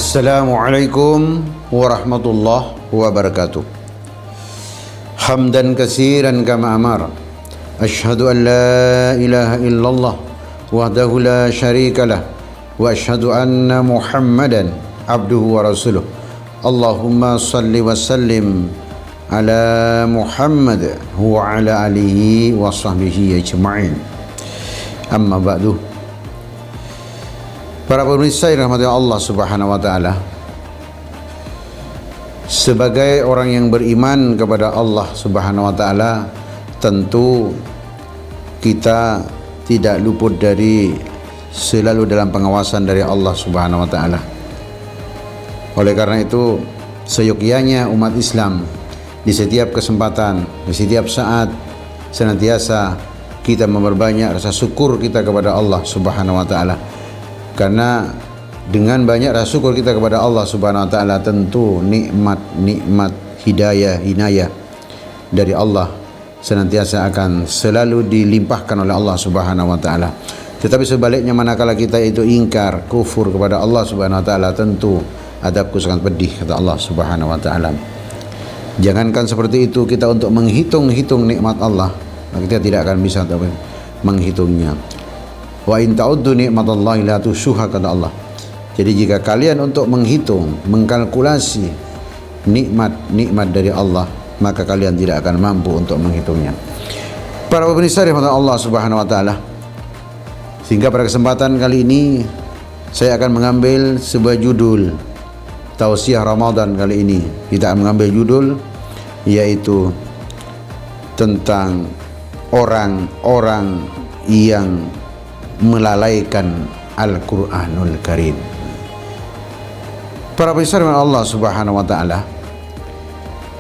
Assalamualaikum warahmatullahi wabarakatuh. Hamdan katsiran kama amara. Asyhadu an la ilaha illallah wahdahu la syarikalah wa asyhadu anna Muhammadan abduhu wa rasuluh. Allahumma salli wa sallim ala Muhammad wa ala alihi wa sahbihi ajma'in. Amma ba'du. Para pemirsa yang dirahmati Allah Subhanahu wa taala, sebagai orang yang beriman kepada Allah Subhanahu wa taala, tentu kita tidak luput dari selalu dalam pengawasan dari Allah Subhanahu wa taala. Oleh karena itu, seyogyanya umat Islam di setiap kesempatan, di setiap saat, senantiasa kita memperbanyak rasa syukur kita kepada Allah Subhanahu wa taala. Karena dengan banyak rasa syukur kita kepada Allah Subhanahu wa taala, tentu nikmat hidayah inayah dari Allah senantiasa akan selalu dilimpahkan oleh Allah Subhanahu wa taala. Tetapi sebaliknya, manakala kita itu ingkar, kufur kepada Allah Subhanahu wa taala, tentu adabku sangat pedih, kata Allah Subhanahu wa taala. Jangankan seperti itu, kita untuk menghitung-hitung nikmat Allah, kita tidak akan bisa menghitungnya. Wa in ta'uddu nikmatallahi la tuhsuha, kata Allah. Jadi jika kalian untuk menghitung, mengkalkulasi nikmat dari Allah, maka kalian tidak akan mampu untuk menghitungnya. Para pemirsa rahmatan Allah Subhanahu wa taala, sehingga pada kesempatan kali ini saya akan mengambil sebuah judul tausiah Ramadan. Kali ini kita akan mengambil judul yaitu tentang orang-orang yang melalaikan Al-Quranul Karim. Para pemirsa Allah Subhanahu wa taala,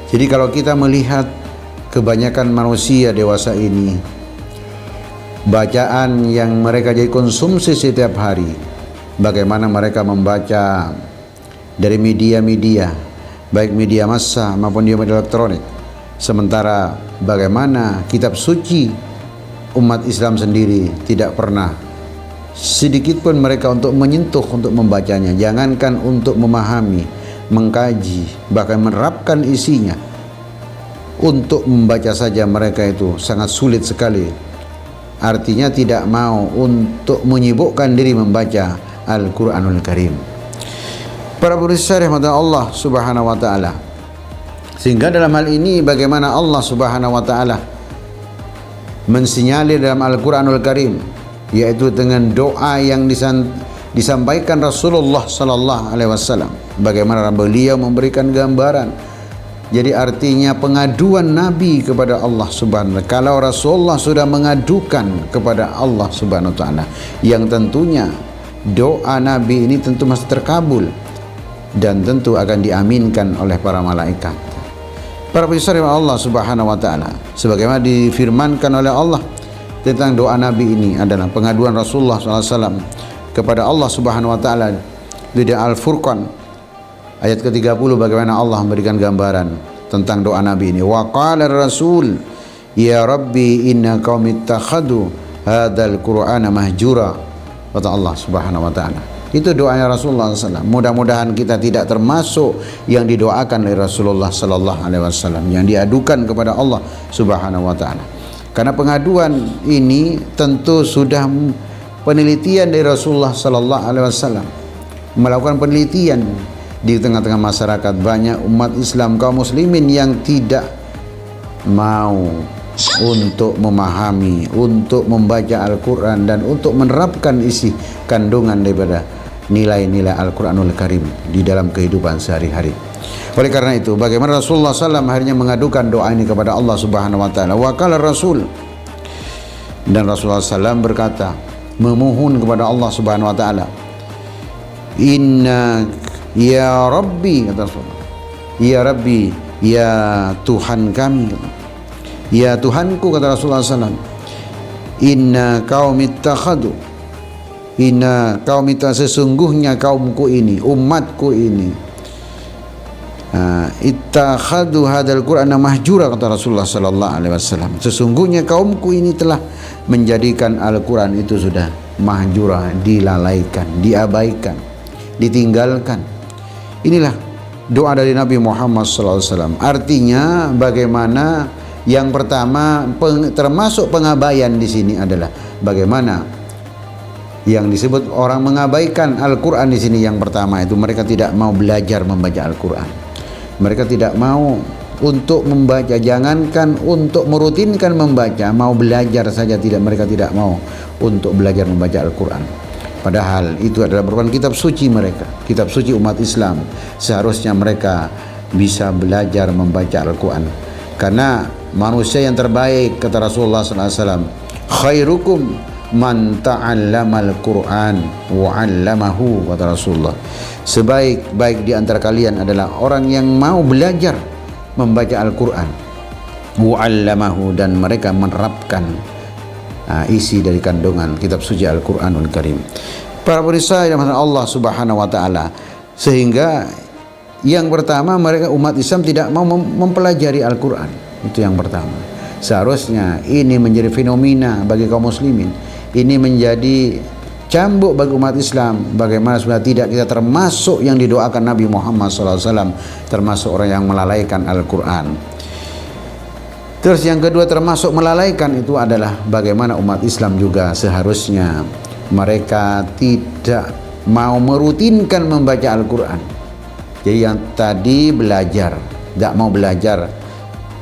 jadi kalau kita melihat kebanyakan manusia dewasa ini, bacaan yang mereka jadi konsumsi setiap hari, bagaimana mereka membaca dari media-media, baik media massa maupun media elektronik, sementara bagaimana kitab suci umat Islam sendiri tidak pernah sedikit pun mereka untuk menyentuh, untuk membacanya. Jangankan untuk memahami, mengkaji, bahkan menerapkan isinya, untuk membaca saja mereka itu sangat sulit sekali. Artinya tidak mau untuk menyibukkan diri membaca Al-Quranul Karim. Para pemirsa rahmatan Allah Subhanahu wa taala, sehingga dalam hal ini bagaimana Allah Subhanahu wa taala mensinyalir dalam Al-Quranul Karim, yaitu dengan doa yang disampaikan Rasulullah sallallahu alaihi wasallam, bagaimana beliau memberikan gambaran. Jadi artinya pengaduan Nabi kepada Allah Subhanahu wa taala. Kalau Rasulullah sudah mengadukan kepada Allah Subhanahu wa taala, yang tentunya doa Nabi ini tentu masih terkabul dan tentu akan diaminkan oleh para malaikat. Para pemirsa Allah Subhanahu wa taala, sebagaimana difirmankan oleh Allah tentang doa Nabi ini adalah pengaduan Rasulullah SAW kepada Allah Subhanahu wa taala di Al-Furqan ayat ke-30, bagaimana Allah memberikan gambaran tentang doa Nabi ini. Wa qala ar-rasul ya rabbi inna qaumi ittakhadhu hadzal qur'ana mahjura, kata Allah Subhanahu wa taala. Itu doanya Rasulullah SAW. Mudah-mudahan kita tidak termasuk yang didoakan oleh Rasulullah sallallahu alaihi wasallam, yang diadukan kepada Allah Subhanahu wa taala. Karena pengaduan ini tentu sudah penelitian dari Rasulullah sallallahu alaihi wasallam, melakukan penelitian di tengah-tengah masyarakat. Banyak umat Islam, kaum muslimin yang tidak mau untuk memahami, untuk membaca Al-Quran dan untuk menerapkan isi kandungan daripada nilai-nilai Al-Quranul Karim di dalam kehidupan sehari-hari. Oleh karena itu, bagaimana Rasulullah SAW akhirnya mengadukan doa ini kepada Allah Subhanahu wa taala. Wa qala Rasul, dan Rasulullah SAW berkata, memohon kepada Allah Subhanahu wa taala, inna ya Rabbi, kata Rasulullah, ya Rabbi, ya Tuhan kami, ya Tuhanku, kata Rasulullah SAW, inna qaumi ittakhadhu, inna qaumi, sesungguhnya kaumku ini, umatku ini, ittakhadhu hadzal qur'ana mahjura, kata Rasulullah sallallahu alaihi wasallam, sesungguhnya kaumku ini telah menjadikan Al-Quran itu sudah mahjura, dilalaikan, diabaikan, ditinggalkan. Inilah doa dari Nabi Muhammad SAW. Artinya bagaimana yang pertama termasuk pengabaian di sini adalah bagaimana yang disebut orang mengabaikan Al-Quran di sini. Yang pertama itu mereka tidak mau belajar membaca Al-Quran. Mereka tidak mau untuk membaca, jangankan untuk merutinkan membaca, mau belajar saja tidak, mereka tidak mau untuk belajar membaca Al-Quran. Padahal itu adalah merupakan kitab suci mereka, kitab suci umat Islam. Seharusnya mereka bisa belajar membaca Al-Quran, karena manusia yang terbaik, kata Rasulullah SAW, khairukum man ta'allamal Qur'an wa 'allamahu, kata Rasulullah. Sebaik-baik di antara kalian adalah orang yang mau belajar membaca Al-Quran wa 'allamahu, dan mereka menerapkan isi dari kandungan kitab suci Al-Quranul Karim. Para pemirsa yang dirahmati Allah Subhanahu wa taala, sehingga yang pertama mereka umat Islam tidak mau mempelajari Al-Quran. Itu yang pertama. Seharusnya ini menjadi fenomena bagi kaum muslimin. Ini menjadi cambuk bagi umat Islam. Bagaimana sudah tidak kita termasuk yang didoakan Nabi Muhammad SAW, termasuk orang yang melalaikan Al-Quran. Terus yang kedua termasuk melalaikan itu adalah bagaimana umat Islam juga seharusnya mereka tidak mau merutinkan membaca Al-Quran. Jadi yang tadi belajar, tidak mau belajar.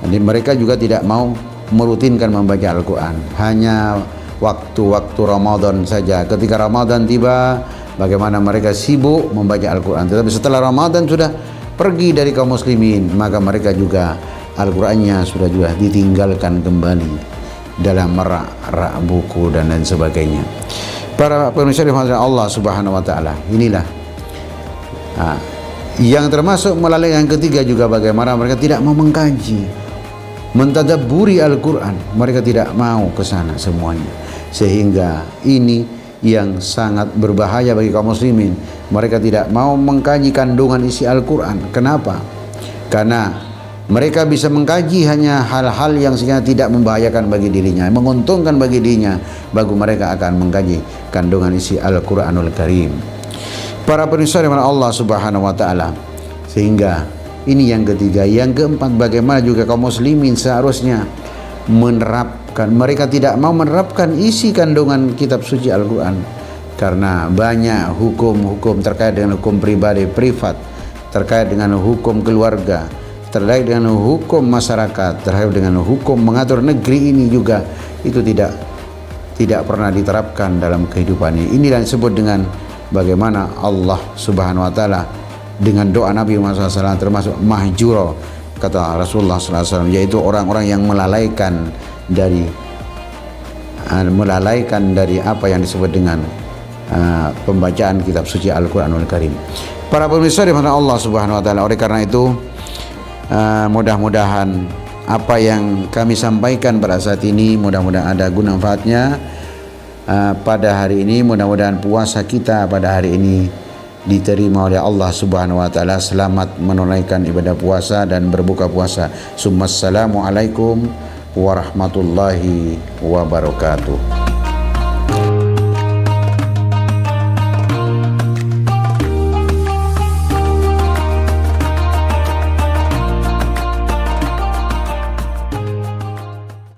Jadi mereka juga tidak mau merutinkan membaca Al-Quran. Hanya waktu-waktu Ramadan saja. Ketika Ramadan tiba, bagaimana mereka sibuk membaca Al-Quran. Tetapi setelah Ramadan sudah pergi dari kaum muslimin, maka mereka juga Al-Qurannya sudah juga ditinggalkan kembali dalam rak-rak buku dan lain sebagainya. Para pemirsa dirahmati Allah Subhanahu wa taala, inilah yang termasuk melalui yang ketiga juga bagaimana mereka tidak mau mengkaji, mentadabburi Al-Quran. Mereka tidak mau ke sana semuanya, sehingga ini yang sangat berbahaya bagi kaum muslimin. Mereka tidak mau mengkaji kandungan isi Al-Quran. Kenapa? Karena mereka bisa mengkaji hanya hal-hal yang sekiranya tidak membahayakan bagi dirinya, menguntungkan bagi dirinya. Bagi mereka akan mengkaji kandungan isi Al-Quranul Karim. Para pemirsa dari Allah Subhanahu wa taala, sehingga ini yang ketiga. Yang keempat, bagaimana juga kaum muslimin seharusnya menerapkan. Mereka tidak mau menerapkan isi kandungan kitab suci Al-Quran, karena banyak hukum-hukum terkait dengan hukum pribadi, privat, terkait dengan hukum keluarga, terkait dengan hukum masyarakat, terkait dengan hukum mengatur negeri ini juga itu tidak pernah diterapkan dalam kehidupan ini. Inilah yang disebut dengan bagaimana Allah Subhanahu wa taala dengan doa Nabi Muhammad SAW termasuk mahjuro, kata Rasulullah SAW, yaitu orang-orang yang melalaikan dari apa yang disebut dengan pembacaan kitab suci Al-Quranul Karim. Para pemirsa dirahmati Allah Subhanahu wa taala, oleh karena itu mudah-mudahan apa yang kami sampaikan pada saat ini mudah-mudahan ada guna manfaatnya pada hari ini. Mudah-mudahan puasa kita pada hari ini diterima oleh Allah Subhanahu wa taala. Selamat menunaikan ibadah puasa dan berbuka puasa. Assalamualaikum warahmatullahi wabarakatuh.